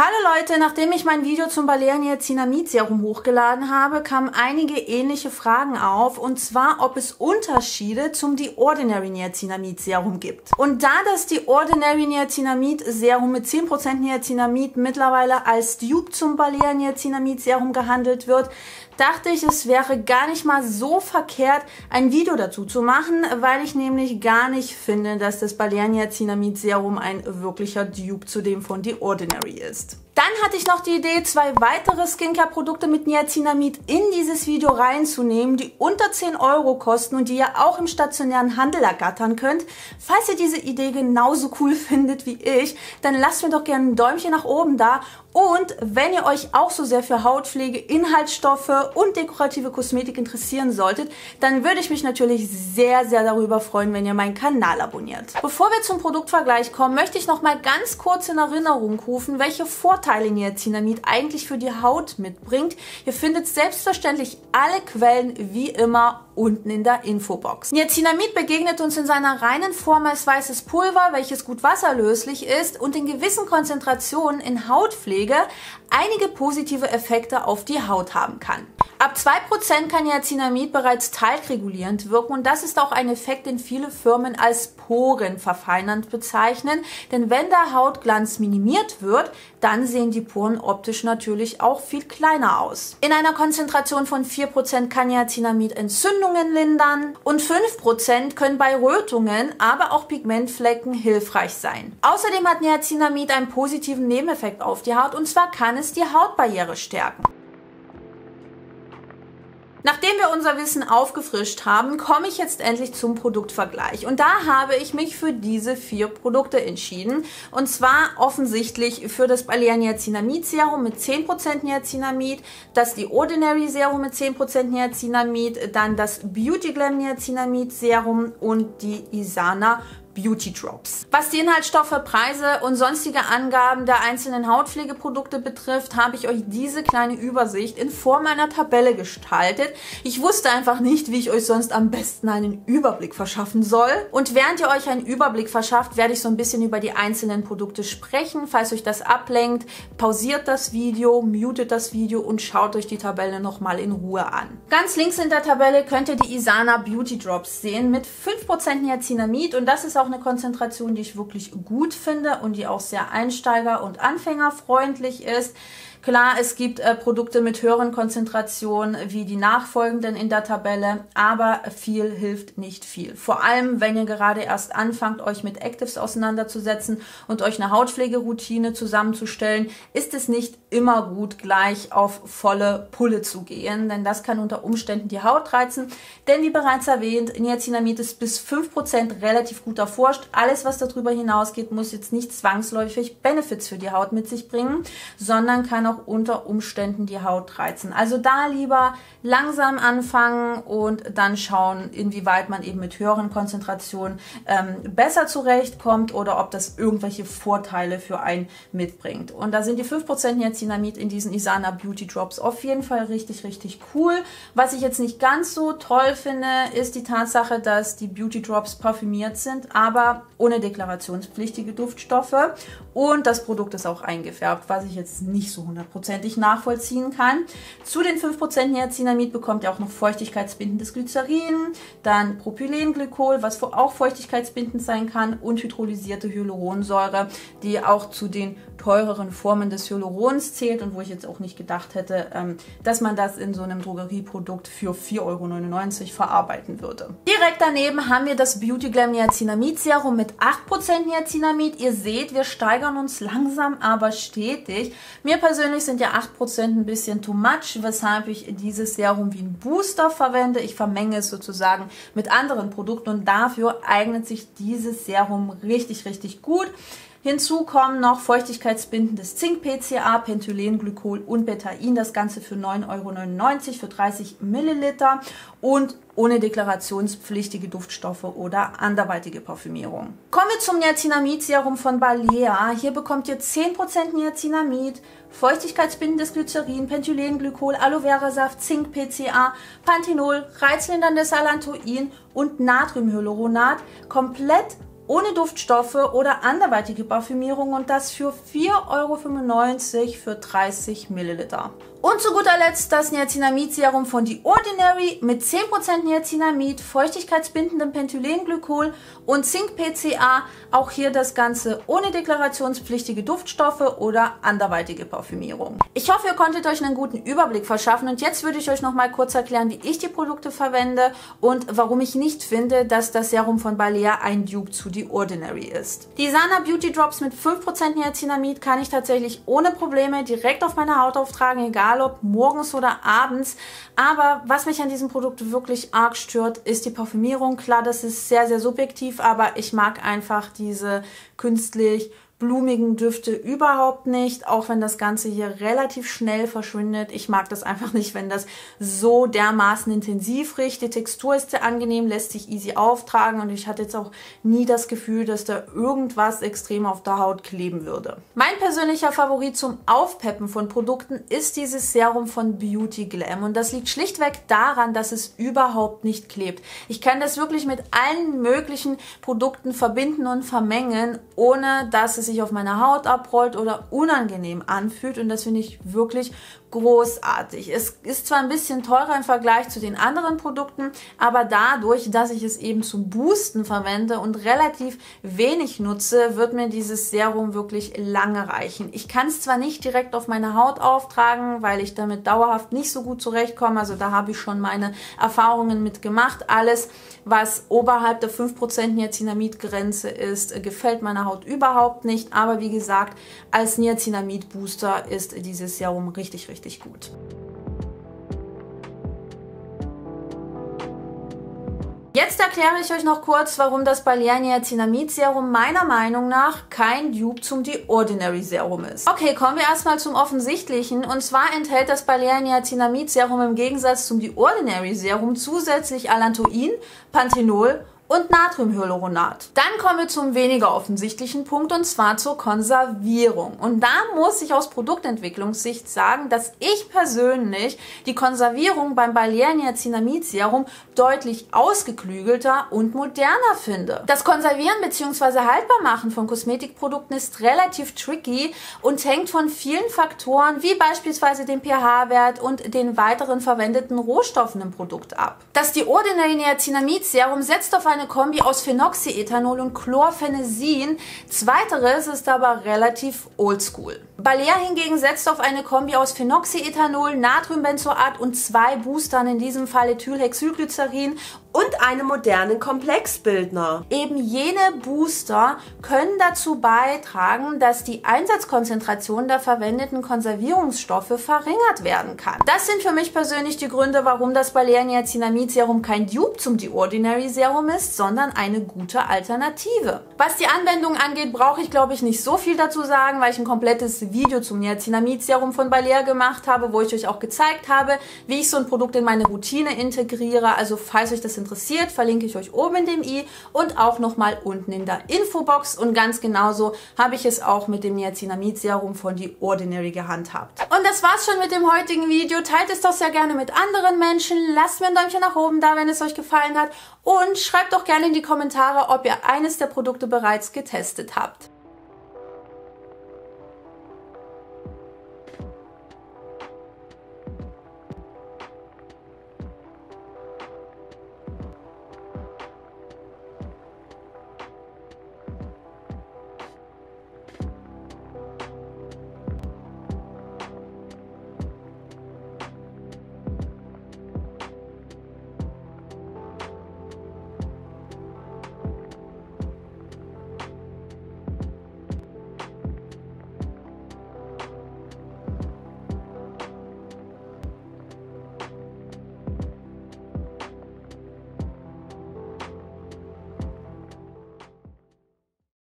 Hallo Leute, nachdem ich mein Video zum Balea-Niacinamid-Serum hochgeladen habe, kamen einige ähnliche Fragen auf, und zwar, ob es Unterschiede zum The Ordinary Niacinamid-Serum gibt. Und da das The Ordinary Niacinamid-Serum mit 10% Niacinamid mittlerweile als Dupe zum Balea-Niacinamid-Serum gehandelt wird, dachte ich, es wäre gar nicht mal so verkehrt, ein Video dazu zu machen, weil ich nämlich gar nicht finde, dass das Balea-Niacinamid-Serum ein wirklicher Dupe zu dem von The Ordinary ist. Dann hatte ich noch die Idee, 2 weitere Skincare-Produkte mit Niacinamid in dieses Video reinzunehmen, die unter 10 € kosten und die ihr auch im stationären Handel ergattern könnt. Falls ihr diese Idee genauso cool findet wie ich, dann lasst mir doch gerne ein Däumchen nach oben da. Und wenn ihr euch auch so sehr für Hautpflege, Inhaltsstoffe und dekorative Kosmetik interessieren solltet, dann würde ich mich natürlich sehr, sehr darüber freuen, wenn ihr meinen Kanal abonniert. Bevor wir zum Produktvergleich kommen, möchte ich noch mal ganz kurz in Erinnerung rufen, welche Vorteile Niacinamid eigentlich für die Haut mitbringt. Ihr findet selbstverständlich alle Quellen wie immer unten in der Infobox. Niacinamid begegnet uns in seiner reinen Form als weißes Pulver, welches gut wasserlöslich ist und in gewissen Konzentrationen in Hautpflege einige positive Effekte auf die Haut haben kann. Ab 2% kann Niacinamid bereits talgregulierend wirken, und das ist auch ein Effekt, den viele Firmen als porenverfeinernd bezeichnen, denn wenn der Hautglanz minimiert wird, dann sehen die Poren optisch natürlich auch viel kleiner aus. In einer Konzentration von 4% kann Niacinamid Entzündungen lindern und 5% können bei Rötungen, aber auch Pigmentflecken hilfreich sein. Außerdem hat Niacinamid einen positiven Nebeneffekt auf die Haut, und zwar kann es die Hautbarriere stärken. Nachdem wir unser Wissen aufgefrischt haben, komme ich jetzt endlich zum Produktvergleich. Und da habe ich mich für diese 4 Produkte entschieden. Und zwar offensichtlich für das Balea-Niacinamid-Serum mit 10% Niacinamid, das The Ordinary Serum mit 10% Niacinamid, dann das Beauty Glam Niacinamid-Serum und die Isana Beauty Drops. Was die Inhaltsstoffe, Preise und sonstige Angaben der einzelnen Hautpflegeprodukte betrifft, habe ich euch diese kleine Übersicht in Form einer Tabelle gestaltet. Ich wusste einfach nicht, wie ich euch sonst am besten einen Überblick verschaffen soll. Und während ihr euch einen Überblick verschafft, werde ich so ein bisschen über die einzelnen Produkte sprechen. Falls euch das ablenkt, pausiert das Video, mutet das Video und schaut euch die Tabelle nochmal in Ruhe an. Ganz links in der Tabelle könnt ihr die Isana Beauty Drops sehen mit 5% Niacinamid, und das ist auch eine Konzentration, die ich wirklich gut finde und die auch sehr einsteiger- und anfängerfreundlich ist. Klar, es gibt Produkte mit höheren Konzentrationen wie die nachfolgenden in der Tabelle, aber viel hilft nicht viel. Vor allem, wenn ihr gerade erst anfangt, euch mit Actives auseinanderzusetzen und euch eine Hautpflegeroutine zusammenzustellen, ist es nicht immer gut, gleich auf volle Pulle zu gehen, denn das kann unter Umständen die Haut reizen. Denn wie bereits erwähnt, Niacinamid ist bis 5% relativ gut erforscht. Alles, was darüber hinausgeht, muss jetzt nicht zwangsläufig Benefits für die Haut mit sich bringen, sondern kann auch unter Umständen die Haut reizen. Also da lieber langsam anfangen und dann schauen, inwieweit man eben mit höheren Konzentrationen besser zurechtkommt oder ob das irgendwelche Vorteile für einen mitbringt. Und da sind die 5% Niacinamid in diesen Isana Beauty Drops auf jeden Fall richtig, richtig cool. Was ich jetzt nicht ganz so toll finde, ist die Tatsache, dass die Beauty Drops parfümiert sind, aber ohne deklarationspflichtige Duftstoffe, und das Produkt ist auch eingefärbt, was ich jetzt nicht so hundertprozentig nachvollziehen kann. Zu den 5% Niacinamid bekommt ihr auch noch feuchtigkeitsbindendes Glycerin, dann Propylenglykol, was auch feuchtigkeitsbindend sein kann, und hydrolysierte Hyaluronsäure, die auch zu den teureren Formen des Hyalurons zählt und wo ich jetzt auch nicht gedacht hätte, dass man das in so einem Drogerieprodukt für 4,99 € verarbeiten würde. Direkt daneben haben wir das Beauty Glam Niacinamid Serum mit 8% Niacinamid. Ihr seht, wir steigern uns langsam, aber stetig. Mir persönlich sind ja 8% ein bisschen too much, weshalb ich dieses Serum wie ein Booster verwende. Ich vermenge es sozusagen mit anderen Produkten, und dafür eignet sich dieses Serum richtig, richtig gut. Hinzu kommen noch feuchtigkeitsbindendes Zink-PCA, Penthylenglykol und Betain, das Ganze für 9,99 € für 30 Milliliter und ohne deklarationspflichtige Duftstoffe oder anderweitige Parfümierung. Kommen wir zum Niacinamid-Serum von Balea. Hier bekommt ihr 10% Niacinamid, feuchtigkeitsbindendes Glycerin, Penthylenglykol, Aloe Vera Saft, Zink-PCA, Panthenol, reizlinderndes Allantoin und Natriumhyaluronat, komplett ohne Duftstoffe oder anderweitige Parfümierung und das für 4,95 € für 30 Milliliter. Und zu guter Letzt das Niacinamid-Serum von The Ordinary mit 10% Niacinamid, feuchtigkeitsbindendem Pentylenglykol und Zink-PCA. Auch hier das Ganze ohne deklarationspflichtige Duftstoffe oder anderweitige Parfümierung. Ich hoffe, ihr konntet euch einen guten Überblick verschaffen und jetzt würde ich euch noch mal kurz erklären, wie ich die Produkte verwende und warum ich nicht finde, dass das Serum von Balea ein Dupe zu The Ordinary ist. Die Sana Beauty Drops mit 5% Niacinamid kann ich tatsächlich ohne Probleme direkt auf meine Haut auftragen, egal ob morgens oder abends. Aber was mich an diesem Produkt wirklich arg stört, ist die Parfümierung. Klar, das ist sehr, sehr subjektiv, aber ich mag einfach diese künstlich blumigen Düfte überhaupt nicht, auch wenn das Ganze hier relativ schnell verschwindet. Ich mag das einfach nicht, wenn das so dermaßen intensiv riecht. Die Textur ist sehr angenehm, lässt sich easy auftragen und ich hatte jetzt auch nie das Gefühl, dass da irgendwas extrem auf der Haut kleben würde. Mein persönlicher Favorit zum Aufpeppen von Produkten ist dieses Serum von Beauty Glam und das liegt schlichtweg daran, dass es überhaupt nicht klebt. Ich kann das wirklich mit allen möglichen Produkten verbinden und vermengen, ohne dass es sich auf meiner Haut abrollt oder unangenehm anfühlt und das finde ich wirklich großartig. Es ist zwar ein bisschen teurer im Vergleich zu den anderen Produkten, aber dadurch, dass ich es eben zum Boosten verwende und relativ wenig nutze, wird mir dieses Serum wirklich lange reichen. Ich kann es zwar nicht direkt auf meine Haut auftragen, weil ich damit dauerhaft nicht so gut zurechtkomme, also da habe ich schon meine Erfahrungen mit gemacht. Alles, was oberhalb der 5% Niacinamid-Grenze ist, gefällt meiner Haut überhaupt nicht, aber wie gesagt, als Niacinamid-Booster ist dieses Serum richtig gut. Jetzt erkläre ich euch noch kurz, warum das Balea Niacinamid Serum meiner Meinung nach kein Dupe zum The Ordinary Serum ist. Okay, kommen wir erstmal zum Offensichtlichen und zwar enthält das Balea Niacinamid Serum im Gegensatz zum The Ordinary Serum zusätzlich Allantoin, Panthenol und Natriumhyaluronat. Dann kommen wir zum weniger offensichtlichen Punkt und zwar zur Konservierung. Und da muss ich aus Produktentwicklungssicht sagen, dass ich persönlich die Konservierung beim Balea Niacinamid Serum deutlich ausgeklügelter und moderner finde. Das Konservieren bzw. Haltbarmachen von Kosmetikprodukten ist relativ tricky und hängt von vielen Faktoren wie beispielsweise dem pH-Wert und den weiteren verwendeten Rohstoffen im Produkt ab. Das The Ordinary Niacinamid Serum setzt auf eine Kombi aus Phenoxyethanol und Chlorphenesin. Zweiteres ist aber relativ oldschool. Balea hingegen setzt auf eine Kombi aus Phenoxyethanol, Natriumbenzoat und 2 Boostern, in diesem Fall Ethylhexylglycerin und einem modernen Komplexbildner. Eben jene Booster können dazu beitragen, dass die Einsatzkonzentration der verwendeten Konservierungsstoffe verringert werden kann. Das sind für mich persönlich die Gründe, warum das Balea Niacinamid Serum kein Dupe zum The Ordinary Serum ist, sondern eine gute Alternative. Was die Anwendung angeht, brauche ich glaube ich nicht so viel dazu sagen, weil ich ein komplettes Video zum Niacinamid Serum von Balea gemacht habe, wo ich euch auch gezeigt habe, wie ich so ein Produkt in meine Routine integriere. Also falls euch das interessiert, verlinke ich euch oben in dem i und auch nochmal unten in der Infobox und ganz genauso habe ich es auch mit dem Niacinamid Serum von The Ordinary gehandhabt. Und das war's schon mit dem heutigen Video. Teilt es doch sehr gerne mit anderen Menschen, lasst mir ein Däumchen nach oben da, wenn es euch gefallen hat und schreibt doch gerne in die Kommentare, ob ihr eines der Produkte bereits getestet habt.